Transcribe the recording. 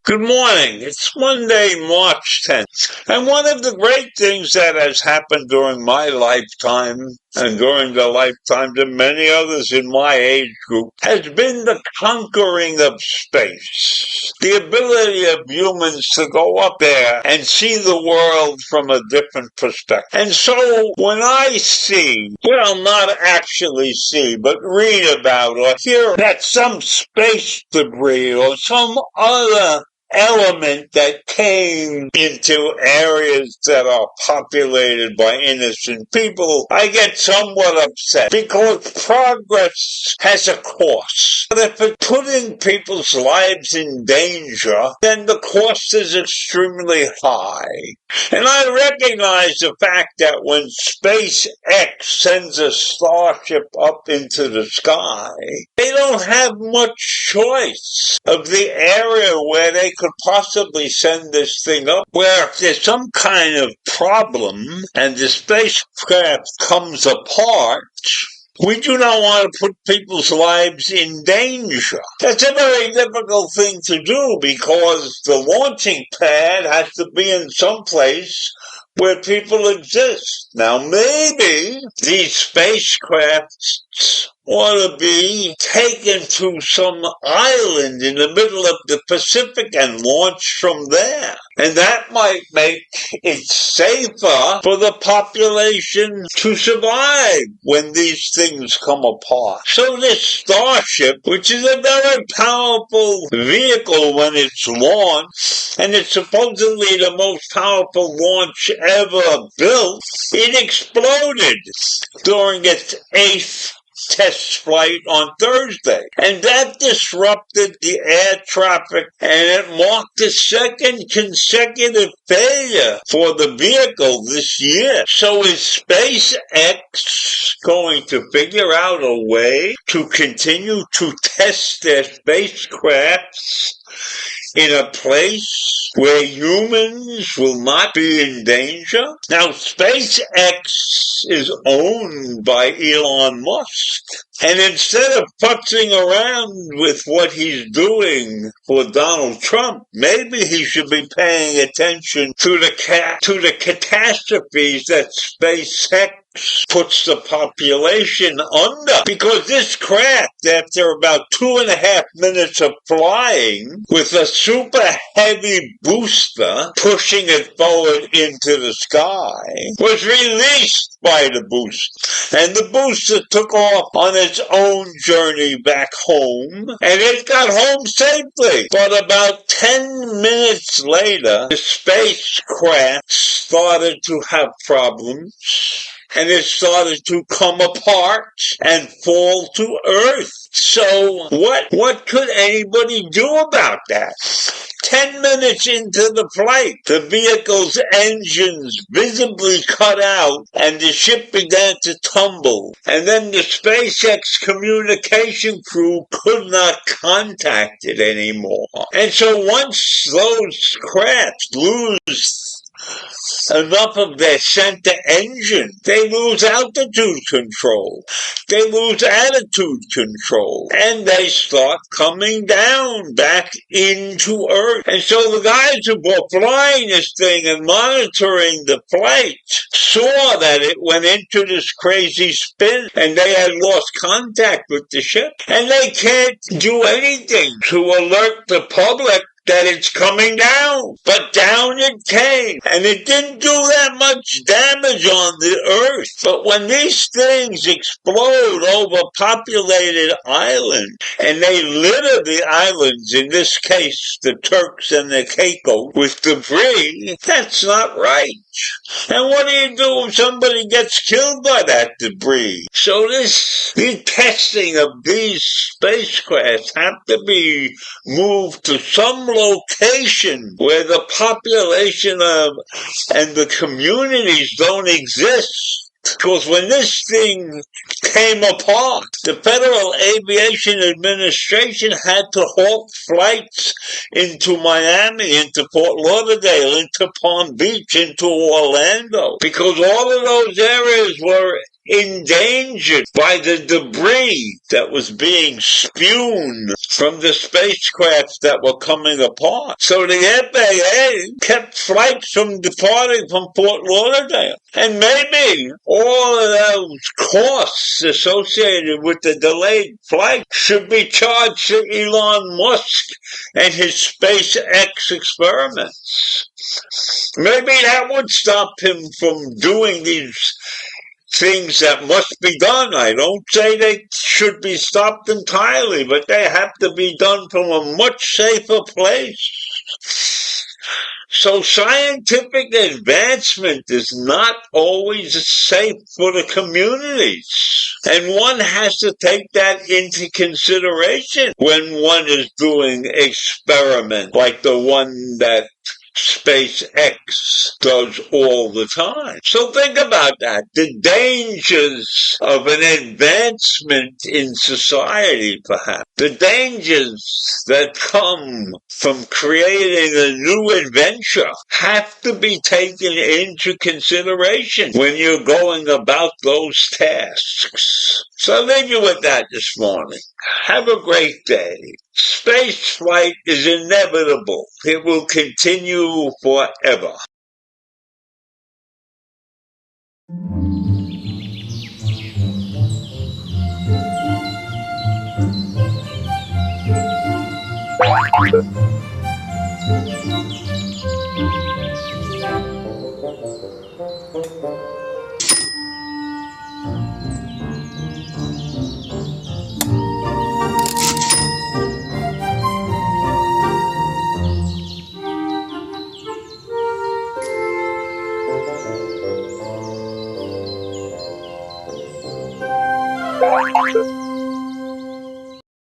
Good morning. It's Monday, March 10th. And one of the great things that has happened during my lifetime and during the lifetimes of many others in my age group has been the conquering of space. The ability of humans to go up there and see the world from a different perspective. And so when I see, well, not actually see, but read about or hear that some space debris or some other element that came into areas that are populated by innocent people, I get somewhat upset because progress has a cost. But if it's putting people's lives in danger, then the cost is extremely high. And I recognize the fact that when SpaceX sends a Starship up into the sky, they don't have much choice of the area where they could possibly send this thing up, where if there's some kind of problem and the spacecraft comes apart, we do not want to put people's lives in danger. That's a very difficult thing to do because the launching pad has to be in some place where people exist. Now, maybe these spacecrafts ought to be taken to some island in the middle of the Pacific and launched from there. And that might make it safer for the population to survive when these things come apart. So this Starship, which is a very powerful vehicle when it's launched, and it's supposedly the most powerful launch ever built, it exploded during its 8th test flight on Thursday. And that disrupted the air traffic, and it marked the second consecutive failure for the vehicle this year. So is SpaceX going to figure out a way to continue to test their spacecrafts in a place where humans will not be in danger? Now, SpaceX is owned by Elon Musk. And instead of putzing around with what he's doing for Donald Trump, maybe he should be paying attention to the catastrophes that SpaceX puts the population under. Because this craft, after about 2.5 minutes of flying with a super heavy booster pushing it forward into the sky, was released by the booster. And the booster took off on its own journey back home, and it got home safely. But about 10 minutes later, the spacecraft started to have problems, and it started to come apart and fall to Earth. So what could anybody do about that? 10 minutes into the flight, the vehicle's engines visibly cut out and the ship began to tumble. And then the SpaceX communication crew could not contact it anymore. And so once those crafts lose enough of their center engine, they lose altitude control, they lose attitude control, and they start coming down back into Earth. And so the guys who were flying this thing and monitoring the flight saw that it went into this crazy spin and they had lost contact with the ship, and they can't do anything to alert the public that it's coming down. But down it came, and it didn't do that much damage on the Earth. But when these things explode over populated islands, and they litter the islands, in this case the Turks and the Caicos, with debris, that's not right. And what do you do if somebody gets killed by that debris? So the testing of these spacecraft have to be moved to some location where the population and the communities don't exist. Because when this thing came apart, the Federal Aviation Administration had to halt flights into Miami, into Fort Lauderdale, into Palm Beach, into Orlando, because all of those areas were endangered by the debris that was being spewed from the spacecraft that were coming apart. So the FAA kept flights from departing from Fort Lauderdale. And maybe all of those costs associated with the delayed flight should be charged to Elon Musk and his SpaceX experiments. Maybe that would stop him from doing these things that must be done. I don't say they should be stopped entirely, but they have to be done from a much safer place. So scientific advancement is not always safe for the communities. And one has to take that into consideration when one is doing experiments like the one that SpaceX does all the time. So think about that. The dangers of an advancement in society, perhaps. The dangers that come from creating a new adventure have to be taken into consideration when you're going about those tasks. So I'll leave you with that this morning. Have a great day. Space flight is inevitable. It will continue forever.